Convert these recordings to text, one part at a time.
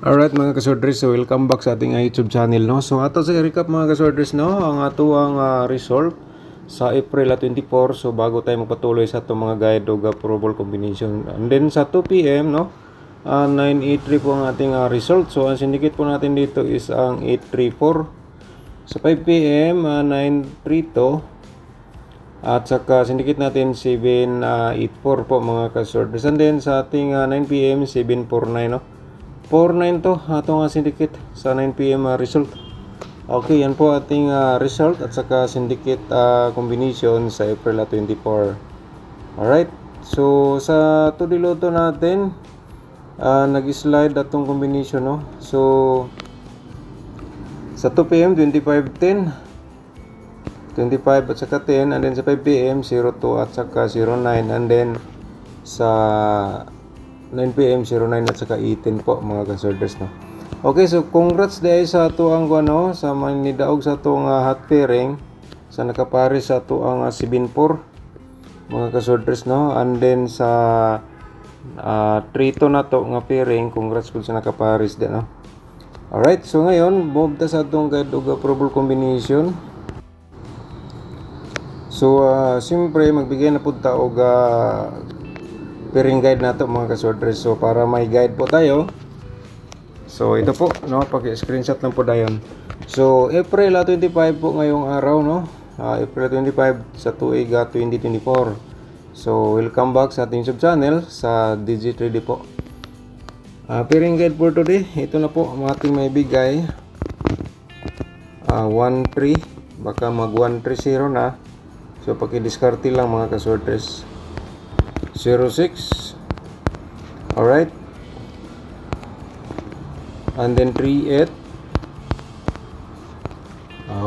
Alright mga kasorders, so welcome back sa ating YouTube channel, no. So ato sa recap mga kasorders, no, ang ato ang result sa April 24. So bago tayo magpatuloy sa itong mga guide o approval combination, and then sa 2 PM, no, 983 po ang ating result. So ang syndicate po natin dito is ang 834. Sa 5 PM 932, at saka syndicate natin 784 po mga kasorders. And then sa ating 9 PM 749, no. 49 to atong syndicate sa 9 PM result. Okay, yan po ating result at saka syndicate combination sa April 24. Alright, so sa tudiloto natin nag-slide atong combination, no. So sa 2 PM 2510, 25 at saka 10, and then sa 5 PM 02 at saka 09, and then sa 9 PM 09 at saka 18 po mga kasorders, no. Okay, so congrats dahil sa ato ang ano, sa manidaog sa ato hot pairing sa nakapares sa ato ang 7-4 mga kasorders, no. And then sa 3-2 na to nga pairing, congrats po sa nakapares din, no. Alright, so ngayon move ta sa atong guide og approval combination. So siyempre magbigay na pud ta og pairing guide nato mga kasorders. So para may guide po tayo, so ito po, no, paki-screenshot lang po dayon. So April 25 po ngayong araw, no. April 25 sa tuig 2024. So welcome back sa ating YouTube channel sa Digi3D po. Pairing guide for today, ito na po ang ating may bigay. 1-3, baka mag 1-3-0 na. So paki-discarte lang mga kasorders. 06, alright, and then 38.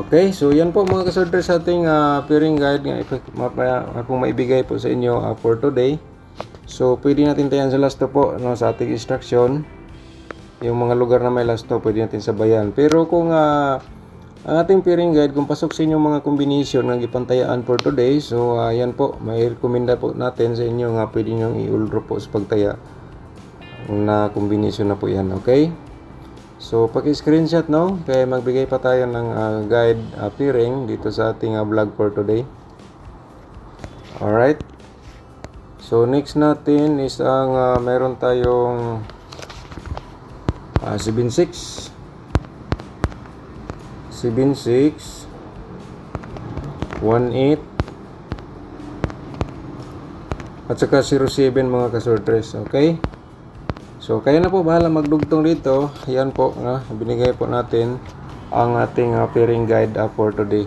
Okay, so yan po mga kasorders sa ating pairing guide nga akong maibigay po sa inyo for today. So pwede natin tayan sa last po, no, sa ating instruction. Yung mga lugar na may last pwede natin sabayan. Pero kung ang ating pairing guide, kung pasok sa inyong mga combination ng ipantayaan for today, so yan po, may rekomenda po natin sa inyo nga pwede nyo i-ulro po sa pagtaya na combination na po yan. Okay, so paki-screenshot, no, kaya magbigay pa tayo ng guide pairing dito sa ating vlog for today. Alright, so next natin is ang meron tayong 7-6, 7-6, 1-8 at saka 0-7 mga kasorders. Okay, so kaya na po bahala magdugtong dito. Yan po, binigay po natin ang ating pairing guide for today.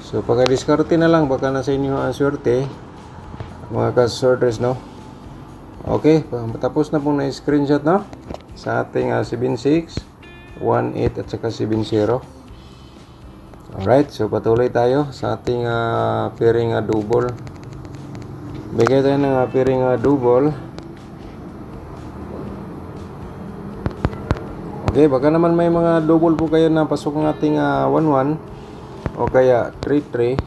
So pagka-discarte na lang, baka nasa inyo ang swerte mga kasorders, no. Okay, tapos na po na screenshot, no, sa ating 7-6, 1-8 at saka 7-0. Alright, so patuloy tayo sa ating pairing double. Bigay tayo ng pairing double. Okay, baka naman may mga double po kayo na pasok ng ating 1-1 o kaya 3-3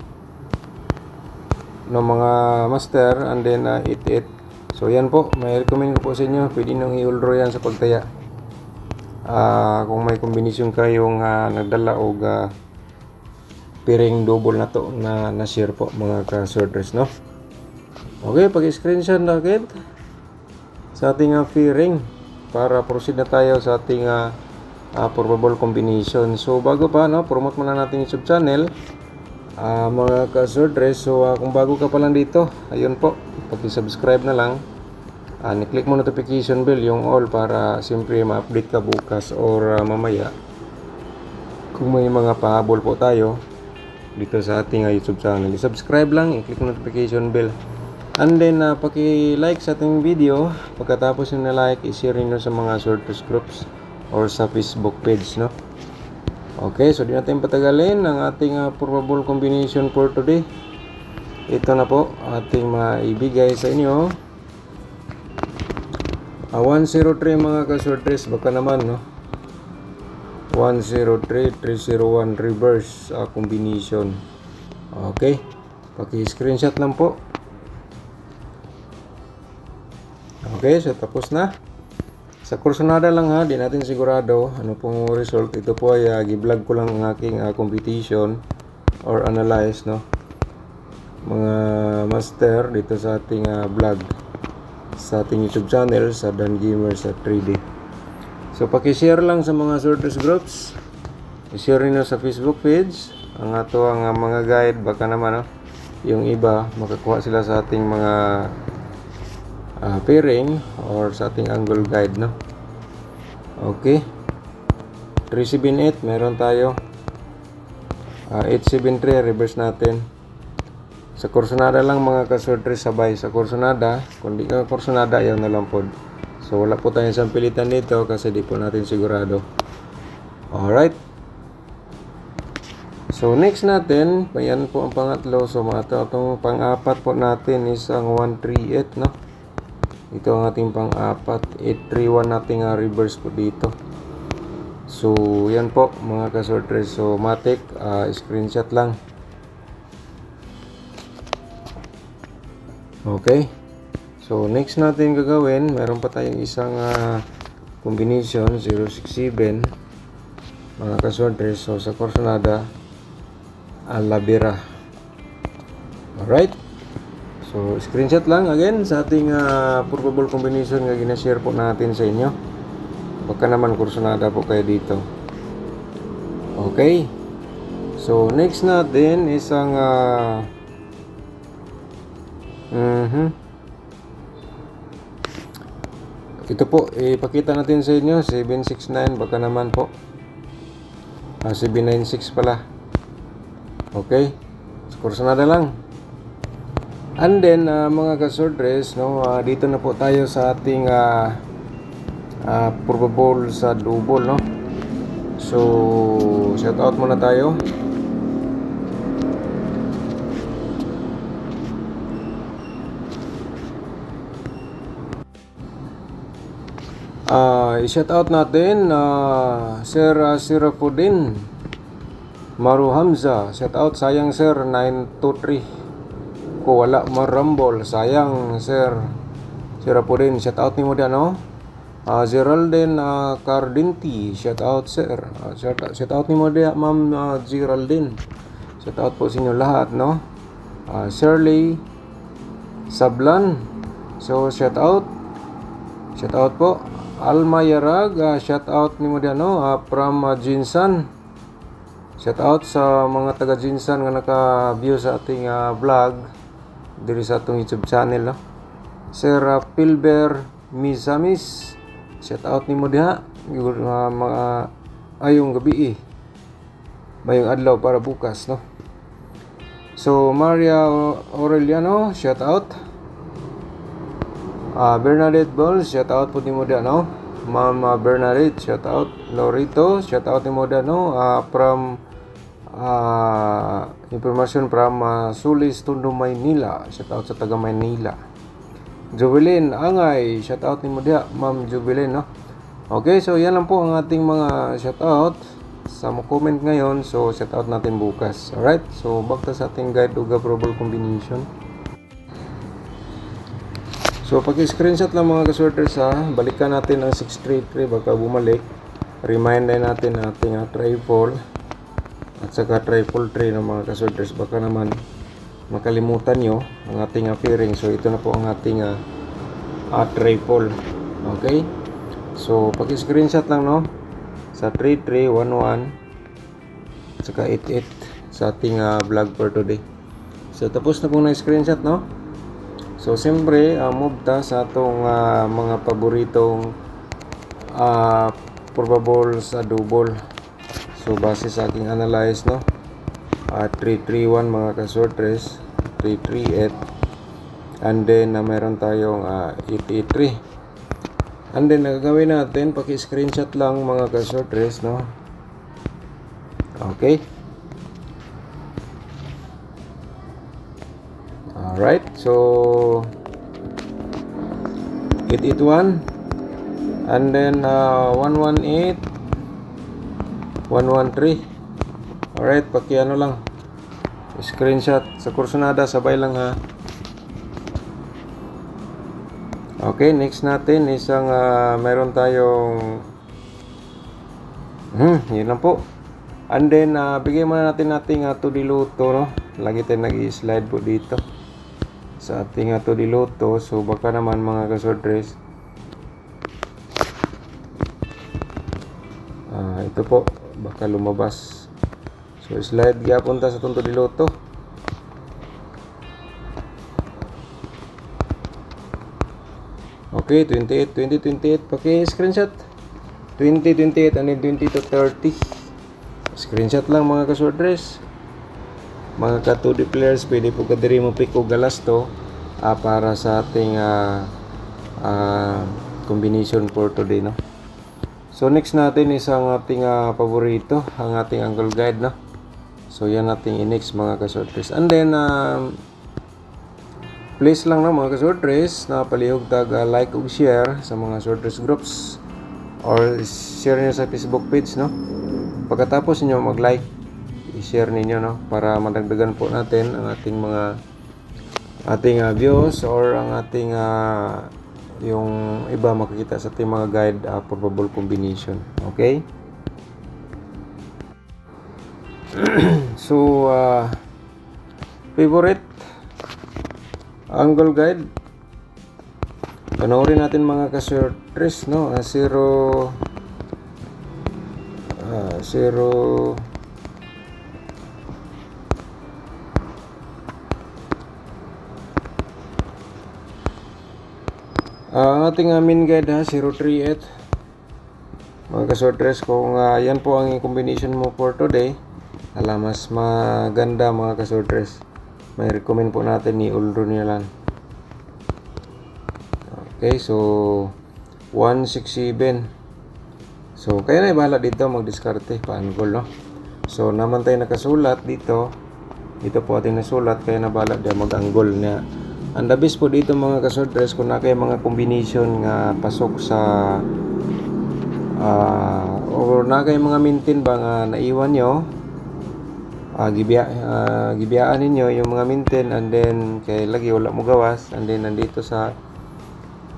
no mga master, and then 8-8. So yan po, may recommend ko po sa inyo, pwede nyo i-ulro yan sa pagtaya. Kung may kombinasyon kayong nagdala o pairing double na to na share po mga kasorders, no. Okay, pag-screenshot na agad sa ating pairing para proceed na tayo sa ating probable combination. So bago pa, no, promote muna natin YouTube channel mga kasorders. So kung bago ka pa lang dito, ayun po, pag-subscribe na lang. Ni-click mo notification bell, yung all, para siyempre ma-update ka bukas or mamaya kung may mga pahabol po tayo dito sa ating YouTube channel. I-subscribe lang, i-click notification bell, and then paki-like sa ating video. Pagkatapos nyo na-like, i-share nyo sa mga sorters groups or sa Facebook page, no. Okay, so di natin patagalin ang ating probable combination for today. Ito na po ating maibigay sa inyo. 103 mga kasorders, baka naman, no. 103, 301 reverse combination. Okay, paki-screenshot lang po. Okay, so tapos na. Sa kursunada lang ha, di natin sigurado ano pong result. Ito po ay gi-vlog ko lang ang aking competition or analyze, no, mga master dito sa ating vlog sa ating YouTube channel sa Dan Gamer sa 3D. So paki-share lang sa mga sorters groups, i-share niyo sa Facebook page ang ato ang mga guide, baka naman, no, yung iba makakuha sila sa ating mga pairing or sa ating angle guide, no. Okay, 378 meron tayo, 873 reverse natin. Sa kursunada lang mga kasortres, sabay sa kursunada. Kung di ka kursunada, ayaw na lang po. So wala po tayong sampilitan dito kasi di po natin sigurado. Alright, so next natin, yan po ang pangatlo. So itong pang-apat po natin is ang 138, no. Ito ang ating pang-apat, 831 nating reverse po dito. So yan po mga kasortres. So matik, screenshot lang. Okay, so next natin gagawin, meron pa tayong isang combination 067 mga kasortres. So sa kursunada, Alabira. Alright, so screenshot lang again sa ating probable combination nga ginashare po natin sa inyo. Baka naman kursunada po kayo dito. Okay, so next natin is ang ito po, ipakita natin sa inyo 769, baka naman po 796 pala. Okay, so kursunada lang. And then mga kasortres, no, dito na po tayo sa ating probable sa double, no. So shout out muna tayo. I-shout out natin Sir Sirapuddin Maru Hamza. Shout out, sayang sir 923 ko wala marambol, sayang sir Sirapuddin. Shout out ni mo diyan, no. Geraldine Cardinti, shout out sir. Shout out ni mo diyan ma'am Geraldine. Shout out po sa inyo lahat, no. Shirley Sablan, so shout out po. Alma Yarag, shout out ni mo diyan, no, from Jinsan. Shout out sa mga taga Jinsan nga naka-view sa ating vlog diri sa atong YouTube channel, no. Sir Pilber Misamis, shout out ni mo diha. Mga ayong gabi, mayong adlaw para bukas, no. So Maria Aureliano, shout out. Bernadette Balls, shout out po ni mo diyan, no. Ma'am Bernadette, shout out. Lorito, shout out ni mo diyan, no, from information from Sulis, Tondo, Maynila. Shout out sa taga Maynila. Jubilin Angay, shout out ni mo diyan, Ma'am Jubilin, no. Okay, so yan lang po ang ating mga shout out sa mga comment ngayon. So shout out natin bukas. Alright, so back to sa ating guide ug probable combination. So paki-screenshot lang mga kasorters, balikan natin ang 633, baka bumalik. Remind natin ating triple at saka triple 3 ng mga kasorters, baka naman makalimutan nyo ang ating pairing. So ito na po ang ating triple. Okay, so paki-screenshot lang, no, sa 3311 at saka 88 sa ating vlog for today. So tapos na po na screenshot, no. So siyempre move ta sa atong mga paboritong probable sa double. So base sa aking analyze, no, 331 mga kasortres, 338, and then mayroon tayong 883. And then gagawin natin, paki-screenshot lang mga kasortres, no. Okay, alright, so 881, and then 118, 113. Alright, paki-ano lang, screenshot sa kursunada, sabay lang ha. Okay, next natin isang meron tayong yun lang po. And then bigay muna natin to diluto, no. Lagi tayong nag-i-slide po dito sa ating to diluto. So baka naman mga kasordres ito po baka lumabas. So slide gyapon ta sa to diluto. Okay, 2028 paki-screenshot. 2028 and then 20 to 30. Screenshot lang mga kasordres. Mga ka-2D players, pwede po kadiri mo pick o galas to para sa ating combination for today, no. So next natin is ang ating paborito, ang ating angle guide, no. So yan nating i-next mga kasordres. And then please lang na mga kasordres na palihog tag like ug share sa mga swordres groups or share niyo sa Facebook page, no. Pagkatapos niyo mag-like, i-share ninyo, no, para madagdagan po natin ang ating mga views or ang ating yung iba makikita sa ating mga guide probable combination. Okay? So favorite angle guide, panoorin natin mga kasordres, no. Zero ang ating main guide 038 mga kasordres. Kung yan po ang combination mo for today, mas maganda mga kasordres, may recommend po natin ni Uldro niya lang. Okay, so 167. So kaya na bahala dito magdiskarte pa-angle, no. So naman tayo nakasulat dito po ating nasulat, kaya na bahala dia mag-angle niya. Ang the best po dito mga kasordres, kung na kayo mga combination nga pasok sa or na kayo mga mintin ba nga naiwan nyo, gibiyaan ninyo yung mga mintin, and then kay lagi wala mo gawas, and then nandito sa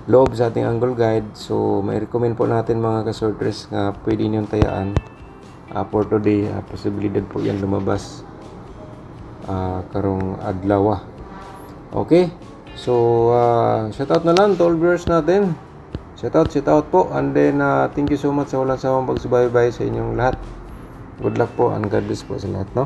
loob sa ating angle guide. So may recommend po natin mga kasordres nga pwede niyong tayaan for today. Posibilidad po yan lumabas karong adlaw. Okay, so shout out na lang to all viewers natin. Shout out po, and then thank you so much sa walang sawang pagsubaybay sa inyong lahat. Good luck po and God bless po sa lahat, no.